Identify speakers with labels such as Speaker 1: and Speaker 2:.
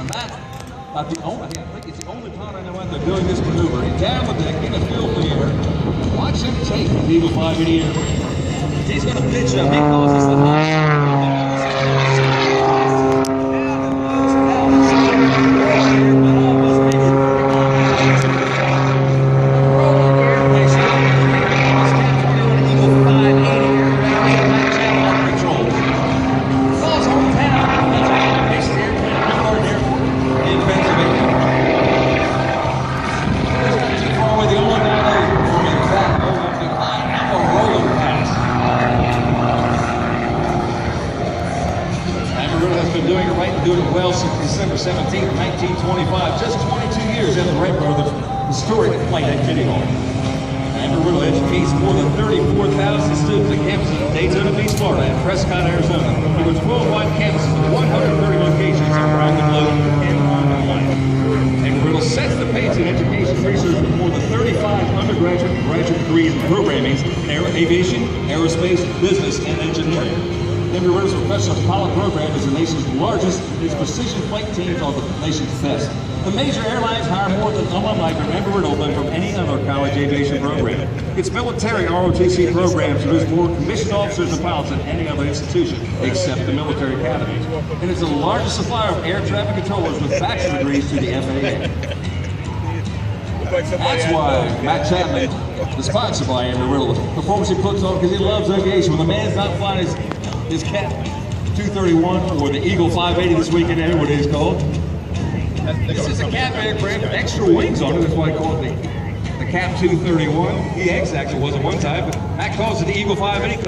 Speaker 1: And that, I think it's the only pilot I know out there doing this maneuver. Down the deck, in the field in the air. Watch him take the Eagle 580 aircraft. He's going to pitch up. He calls this the high. Doing it right and doing it well since December 17, 1925, just 22 years at the record of the historic flight at Takeoff. Amarillo educates more than 34,000 students at campuses in Daytona Beach, Florida, and Prescott, Arizona. There were 12 wide campuses with 130 locations around the globe and online. Amarillo sets the pace in education research with more than 35 undergraduate and graduate degrees in programming, aviation, aerospace, business, and engineering. Amarillo's professional pilot program is the nation's largest. Its precision flight teams are the nation's best. The major airlines hire more than alumni from Amarillo than from any other college aviation program. Its military ROTC programs produce more commissioned officers and pilots than any other institution, except the military academies. And it's the largest supplier of air traffic controllers with bachelor's degrees to the FAA. That's why Matt Chapman is sponsored by Amarillo. The performance he puts on because he loves aviation. When the man's not flying his Cat 231 or the Eagle 580 this weekend, what it is called. This is a Cap aircraft, extra wings on it. That's why I call it the Cap 231. EX actually was at one time, but Matt calls it the Eagle 580 because